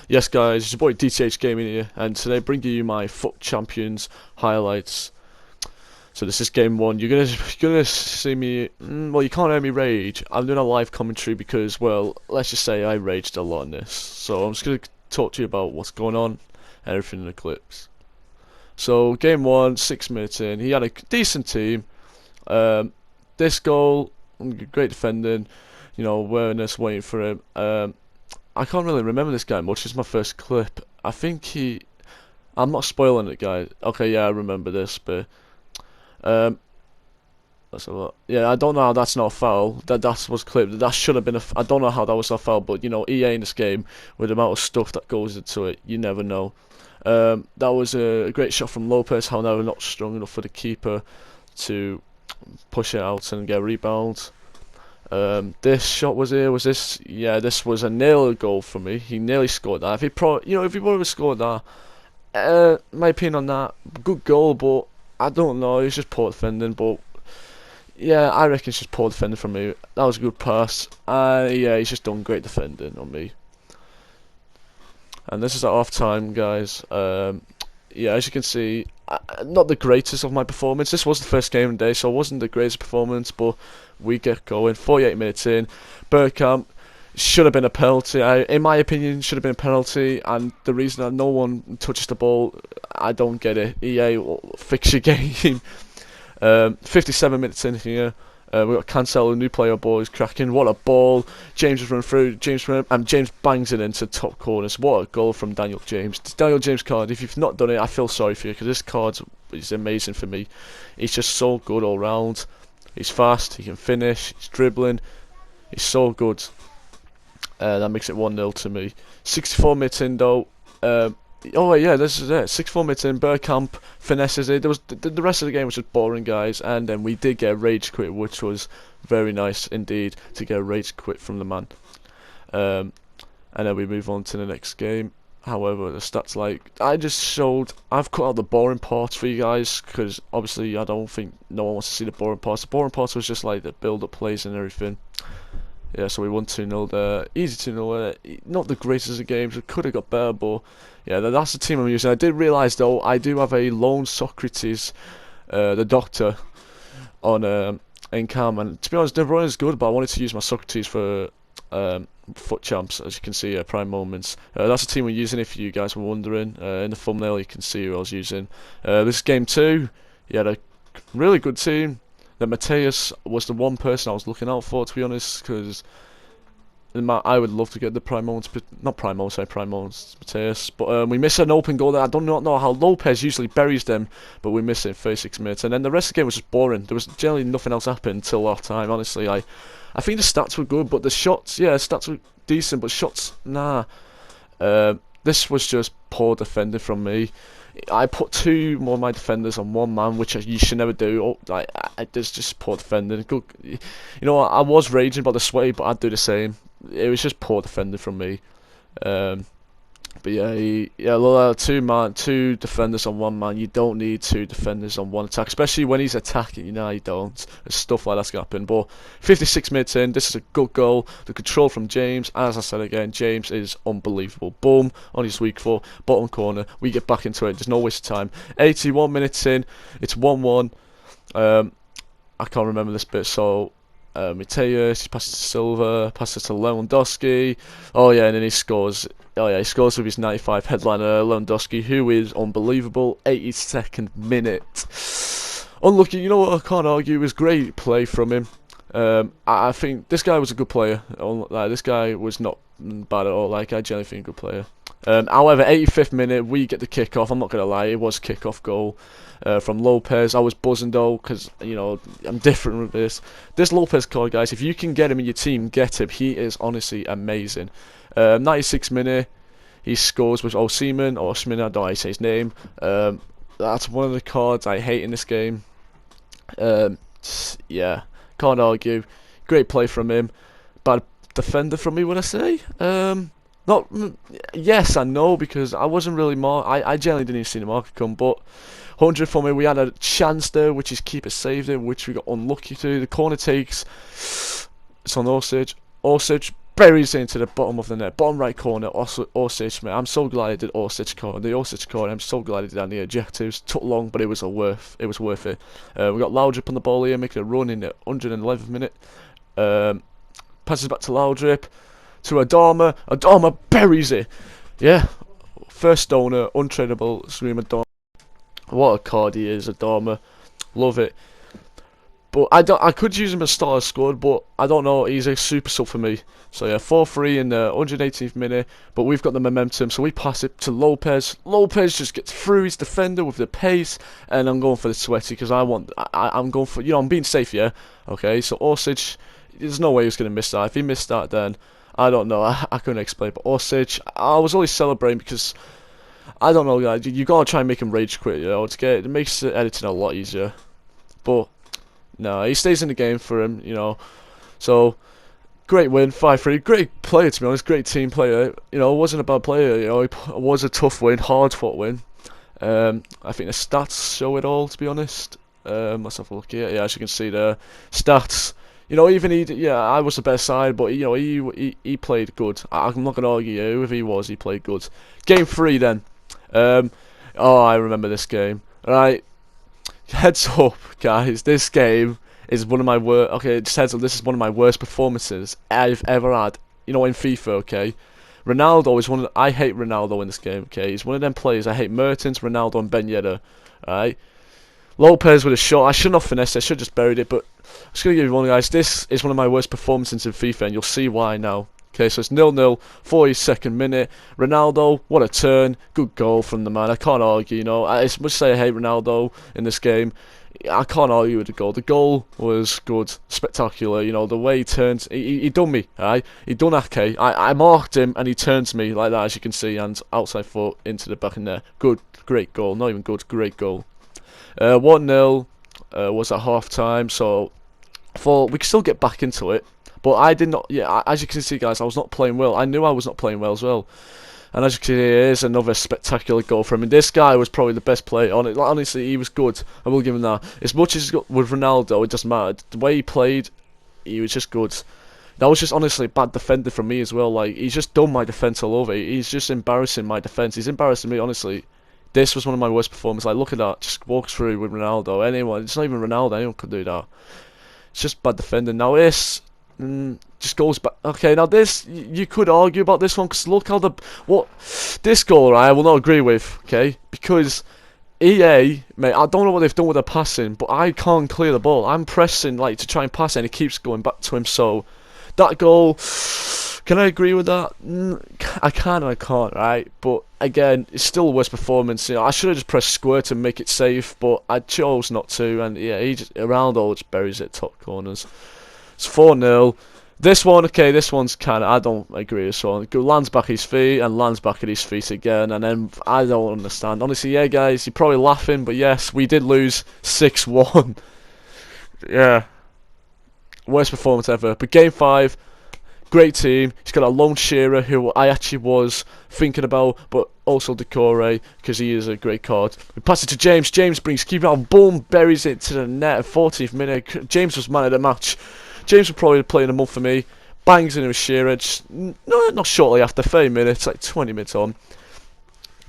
Yes guys, it's your boy DTH Gaming here, and today bringing you my FUT Champions highlights. So this is game 1, you're gonna see me, well you can't hear me rage, I'm doing a live commentary because, well, let's just say I raged a lot in this. So I'm just gonna talk to you about what's going on, and everything in the clips. So game 1, 6 minutes in, he had a decent team, this goal, great defending, awareness, waiting for him. I can't really remember this guy much. It's my first clip. I think I'm not spoiling it, guys. Okay, yeah, I remember this, but that's a lot. Yeah, I don't know how that's not a foul. That was clipped. That should have been I don't know how that was a foul, but EA in this game, with the amount of stuff that goes into it, you never know. That was a great shot from Lopez. However, not strong enough for the keeper to push it out and get a rebound. This shot was this? Yeah, this was a nail goal for me. He nearly scored that. If he if he would have scored that, my opinion on that, good goal, but I don't know. It's just poor defending. But yeah, I reckon it's just poor defending from me. That was a good pass. Yeah, he's just done great defending on me. And this is at half time, guys. Yeah, as you can see, not the greatest of my performance. This was the first game of the day, so it wasn't the greatest performance, but we get going. 48 minutes in, Bergkamp should have been a penalty. In my opinion, should have been a penalty, and the reason that no one touches the ball, I don't get it. EA, fix your game. 57 minutes in here. We got Cancelo, new player ball, is cracking. What a ball! James is running through. James bangs it into top corners. What a goal from Daniel James. This Daniel James card, if you've not done it, I feel sorry for you because this card is amazing for me. He's just so good all round. He's fast. He can finish. He's dribbling. He's so good. That makes it 1-0 to me. 64 minutes in though. Oh yeah, this is it. 64 minutes in, Bergkamp finesses it. There was the rest of the game was just boring, guys, and then we did get a rage quit, which was very nice indeed to get a rage quit from the man. And then we move on to the next game. However, the stats, I've cut out the boring parts for you guys because obviously I don't think no one wants to see the boring parts. The boring parts was just like the build-up plays and everything. Yeah, so we won 2-0 there. Easy 2-0 there. Not the greatest of games. We could have got better, but yeah, that's the team I'm using. I did realise though, I do have a lone Socrates, the doctor, on in cam, and to be honest, De Bruyne is good, but I wanted to use my Socrates for FUT champs, as you can see, prime moments. That's the team we're using. If you guys were wondering, in the thumbnail you can see who I was using. This is game 2. You had a really good team. That Mateus was the one person I was looking out for, to be honest, because I would love to get the prime moments, not prime moments, prime moments, Mateus. But we miss an open goal there. I do not know how Lopez usually buries them, but we missed it in 36 minutes. And then the rest of the game was just boring. There was generally nothing else happened until half time. Honestly, I think the stats were good, but the shots, yeah, stats were decent, but shots, nah. This was just poor defending from me. I put 2 more of my defenders on 1 man, which you should never do. There's just poor defending. Good, I was raging about the sweaty, but I'd do the same. It was just poor defending from me. But yeah, 2 defenders on 1 man. You don't need 2 defenders on 1 attack, especially when he's attacking. You don't. There's stuff like that's gonna happen. But 56 minutes in, this is a good goal. The control from James, as I said again, James is unbelievable. Boom, on his weak foot, bottom corner. We get back into it. There's no waste of time. 81 minutes in, it's 1-1. I can't remember this bit, so. Mateus, he passes to Silva, passes to Lewandowski. Oh yeah, and then he scores. Oh yeah, he scores with his 95 headliner, Lewandowski, who is unbelievable. 82nd minute. Unlucky, you know what? I can't argue. It was great play from him. I think this guy was a good player. This guy was not bad at all. I generally think a good player. However, 85th minute, we get the kick-off. I'm not going to lie, it was a kick-off goal from Lopez. I was buzzing though, because, I'm different with this. This Lopez card, guys, if you can get him in your team, get him. He is honestly amazing. 96th minute, he scores with Osimhen, I don't know how you say his name. That's one of the cards I hate in this game. Yeah, can't argue. Great play from him. Bad defender from me, would I say? Not yes and no, because I wasn't really I generally didn't even see the marker come, but 100 for me. We had a chance there, which is keeper saved it, which we got unlucky to. The corner takes, it's on Orsic. Orsic buries it into the bottom of the net, bottom right corner. Orsic, mate, I'm so glad he did Orsic corner. The Orsic corner, I'm so glad he did that. The objectives took long, but it was worth it. We got Laudrup on the ball here, making a run in the 111th minute. Passes back to Laudrup, to Adama. Adama buries it. Yeah, first stoner, untradeable. Scream Adama. What a card he is, Adama. Love it. But I could use him as starter squad, but I don't know. He's a super sub for me. So yeah, 4-3 in the 118th minute. But we've got the momentum, so we pass it to Lopez. Lopez just gets through his defender with the pace, and I'm going for the sweaty because I'm going for, I'm being safe, yeah. Okay, so Orsic, there's no way he was gonna miss that. If he missed that, then I don't know. I couldn't explain. But Orsic, I was only celebrating because I don't know, guys. You gotta try and make him rage quit. It makes the editing a lot easier. But no, he stays in the game for him, So, great win, 5-3. Great player, to be honest. Great team player. Wasn't a bad player. It was a tough win, hard-fought win. I think the stats show it all, to be honest. Let's have a look here. Yeah, as you can see, the stats. I was the best side, but he played good. I'm not gonna argue if he was. He played good. Game 3 then. I remember this game. Right. Heads up, guys, this game is one of my worst. Okay, just heads up, this is one of my worst performances I've ever had. In FIFA, okay? Ronaldo is I hate Ronaldo in this game, okay? He's one of them players. I hate Mertens, Ronaldo, and Ben Yedder, alright? Lopez with a shot. I shouldn't have finessed it, I should have just buried it, but I'm just going to give you one, guys. This is one of my worst performances in FIFA, and you'll see why now. Okay, so it's 0-0, 42nd minute. Ronaldo, what a turn. Good goal from the man. I can't argue, As much as I hate Ronaldo in this game, I can't argue with the goal. The goal was good, spectacular. The way he turns, he done me, right? He done Ake. I marked him, and he turns me like that, as you can see, and outside foot into the back in there. Good, great goal. Not even good, great goal. 1-0 was at half time, so I thought we could still get back into it. But I did not, as you can see, guys, I was not playing well. I knew I was not playing well as well. And as you can see, here's another spectacular goal from him. This guy was probably the best player on it. Honestly, he was good. I will give him that. As much as he's got with Ronaldo, it doesn't matter. The way he played, he was just good. That was just honestly bad defending from me as well. Like, he's just done my defence all over. He's just embarrassing my defence. He's embarrassing me, honestly. This was one of my worst performances. Like, look at that. Just walks through with Ronaldo. Anyone. It's not even Ronaldo. Anyone could do that. It's just bad defending. Now, this just goes back. Okay, now this, you could argue about this one, because look how this goal, right, I will not agree with, okay, because EA, mate, I don't know what they've done with their passing, but I can't clear the ball. I'm pressing, like, to try and pass it, and it keeps going back to him. So that goal, can I agree with that? I can and I can't, right? But again, it's still a worst performance. I should have just pressed square to make it safe, but I chose not to, and yeah, Ronaldo just buries it top corners. It's 4-0. This one's kind of, I don't agree with this one. Lands back at his feet, and lands back at his feet again, and then I don't understand. Honestly, yeah, guys, you're probably laughing, but yes, we did lose 6-1. Yeah. Worst performance ever. But game 5, great team. He's got a lone Shearer, who I actually was thinking about, but also Decore, because he is a great card. We pass it to James. James brings keeper out, boom, buries it to the net at 14th minute. James was man of the match. James was probably playing a month for me. Bangs into a Shearer, not shortly after, 30 minutes, like 20 minutes on.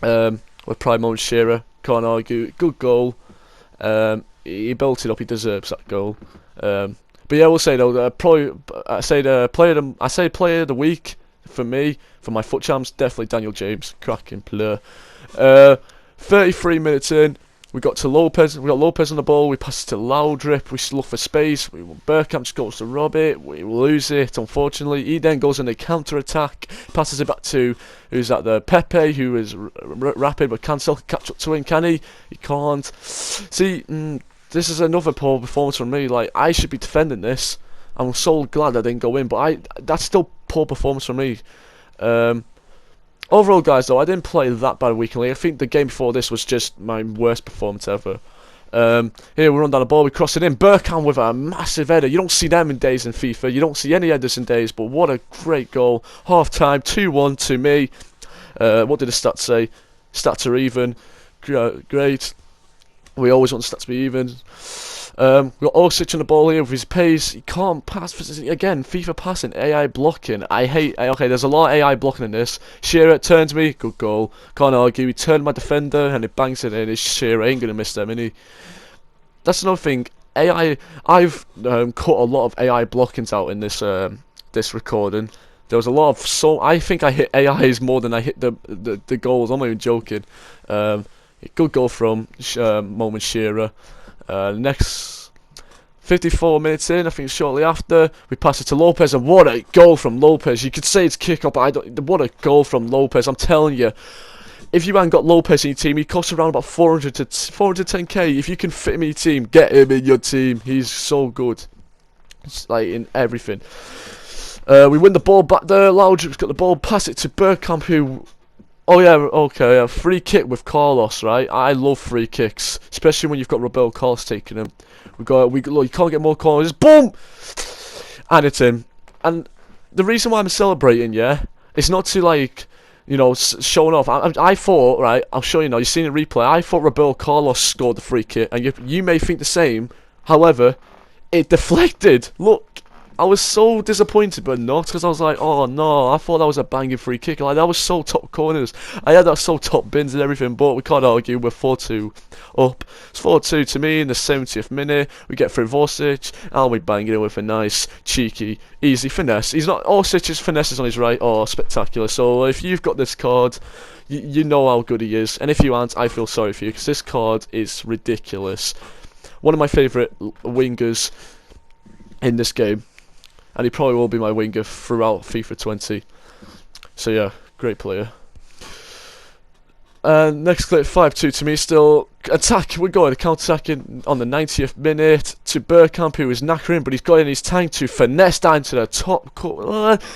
With prime moment Shearer, can't argue. Good goal. He built it up. He deserves that goal. But yeah, we'll say though, player of the week for me, for my FUT champs, definitely Daniel James, cracking player. 33 minutes in. We got to Lopez. We got Lopez on the ball. We pass it to Laudrup. We look for space. Bergkamp just goes to rob it. We lose it, unfortunately. He then goes on a counter attack. Passes it back to who's that? The Pepe, who is rapid but can't still catch up to him. Can he? He can't. See, this is another poor performance from me. Like, I should be defending this. I'm so glad I didn't go in, but that's still poor performance from me. Overall, guys, though, I didn't play that bad weekly. I think the game before this was just my worst performance ever. Here we run down the ball, we cross it in. Bergkamp with a massive header. You don't see them in days in FIFA. You don't see any headers in days, but what a great goal. Half time, 2-1 to me. What did the stats say? Stats are even. Great. We always want the stats to be even. We've got Orsic on the ball here with his pace. He can't pass. Again, FIFA passing, AI blocking. I hate. Okay, there's a lot of AI blocking in this. Shearer turns me, good goal. Can't argue. He turned my defender and he bangs it in. His Shearer ain't gonna miss them, innit? That's another thing. AI. I've cut a lot of AI blockings out in this recording. There was a lot of I think I hit AIs more than I hit the goals. I'm not even joking. Good goal from Moment Shearer. Next 54 minutes in, I think shortly after, we pass it to Lopez, and what a goal from Lopez. You could say it's kick-up, but what a goal from Lopez. I'm telling you, if you haven't got Lopez in your team, he costs around about 410k. If you can fit him in your team, get him in your team. He's so good. It's like in everything. We win the ball back there. Laudrup's got the ball, pass it to Bergkamp, who... Oh yeah, okay, a free kick with Carlos, right? I love free kicks, especially when you've got Roberto Carlos taking them. Look, you can't get more corners. Boom, and it's in. And the reason why I'm celebrating, yeah, it's not to like, you know, showing off. I thought, right? I'll show you now. You've seen the replay. I thought Roberto Carlos scored the free kick, and you may think the same. However, it deflected. Look. I was so disappointed, but not, because I was like, oh no, I thought that was a banging free kick. Like, that was so top corners. I had that so top bins and everything, but we can't argue. We're 4-2 up. It's 4-2 to me in the 70th minute. We get through Orsic, and we bang it in with a nice, cheeky, easy finesse. Orsic's finesse is on his right. Oh, spectacular. So if you've got this card, you know how good he is. And if you aren't, I feel sorry for you, because this card is ridiculous. One of my favourite wingers in this game. And he probably will be my winger throughout FIFA 20. So yeah, great player. Next clip, 5-2 to me still. Attack, we're going counter-attacking on the 90th minute to Bergkamp, who is knackering, but he's got in his tank to finesse down to the top,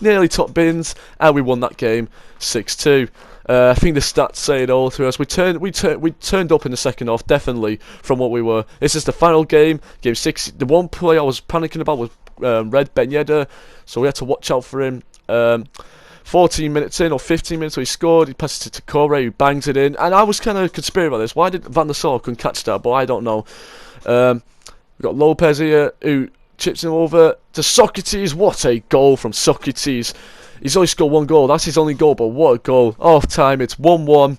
nearly top bins, and we won that game 6-2. I think the stats say it all to us. We turned up in the second half, definitely, from what we were. This is the final game, game 6. The one play I was panicking about was Red Ben Yedder, so we had to watch out for him. 14 minutes in, or 15 minutes, so he scored. He passes it to Corey, who bangs it in. And I was kind of conspiracy about this. Why did Van der Sar couldn't catch that? But I don't know. We've got Lopez here, who chips him over to Socrates. What a goal from Socrates. He's only scored one goal. That's his only goal, but what a goal. Half time, it's 1-1.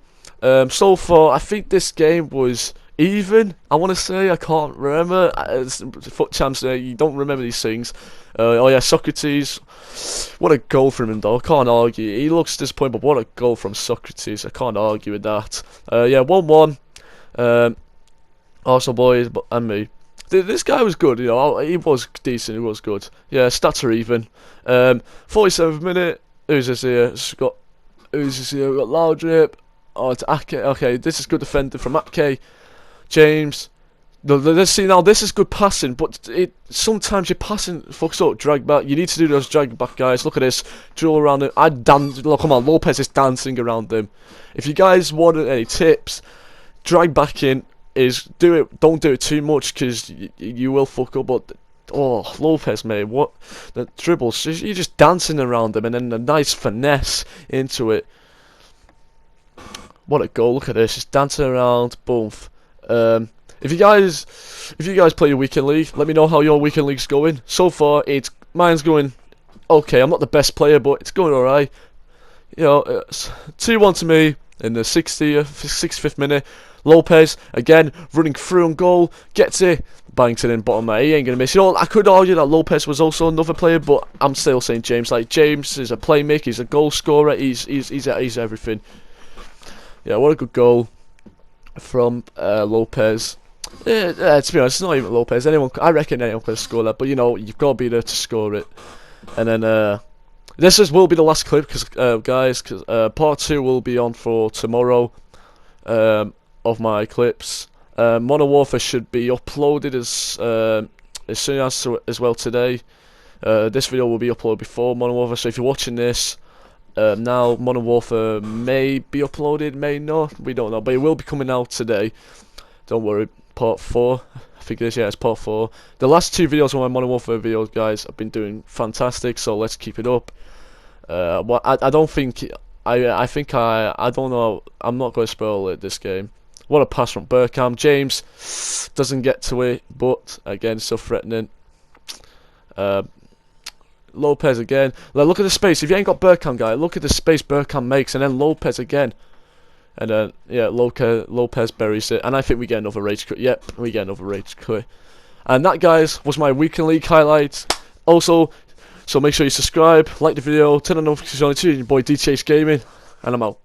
So far, I think this game was even, I want to say. I can't remember. It's FUT champs, you don't remember these things. Oh yeah, Socrates. What a goal from him though. I can't argue. He looks disappointed, but what a goal from Socrates. I can't argue with that. Yeah, 1-1. Arsenal boys and me. This guy was good, you know. He was decent. He was good. Yeah, stats are even. 47th minute. Who's this here? Who's this here? We've got Laudrup. Oh, it's Ake. Okay, this is good defender from Ake. James. Let's see now. This is good passing, but sometimes your passing fucks up. Drag back. You need to do those drag back, guys. Look at this. Drill around it. Look, come on. Lopez is dancing around them. If you guys want any tips, drag back in. Don't do it too much, because you will fuck up. But oh, Lopez, mate, what the dribbles? You're just dancing around them, and then a nice finesse into it. What a goal! Look at this, just dancing around. Boom. If you guys play your weekend league, let me know how your weekend league's going. So far, mine's going okay. I'm not the best player, but it's going alright. You know, 2-1 to me in the 65th minute. Lopez, again, running through on goal, gets it, bangs it in bottom there. He ain't going to miss. You know, I could argue that Lopez was also another player, but I'm still saying James. Like, James is a playmaker, he's a goal scorer, he's everything. Yeah, what a good goal from Lopez. Yeah, to be honest, it's not even Lopez. I reckon anyone could score that, but you know, you've got to be there to score it. And then, will be the last clip, guys, because part 2 will be on for tomorrow. Of my clips. Modern Warfare should be uploaded as soon as well today. This video will be uploaded before Modern Warfare, so if you're watching this now, Modern Warfare may be uploaded, may not, we don't know, but it will be coming out today. Don't worry. Part 4, I think it is, yeah, it's part 4. The last 2 videos of my Modern Warfare videos, guys, have been doing fantastic, so let's keep it up. I don't think, I don't know, I'm not going to spoil this game. What a pass from Bergkamp. James doesn't get to it, but again, still threatening. Lopez again. Look at the space. If you ain't got Bergkamp, guy, look at the space Bergkamp makes, and then Lopez again. And then, yeah, Lopez buries it. And I think we get another rage quit. Yep, we get another rage quit. And that, guys, was my weekend league highlights. Also, so make sure you subscribe, like the video, turn on notifications on, your boy DTH Gaming, and I'm out.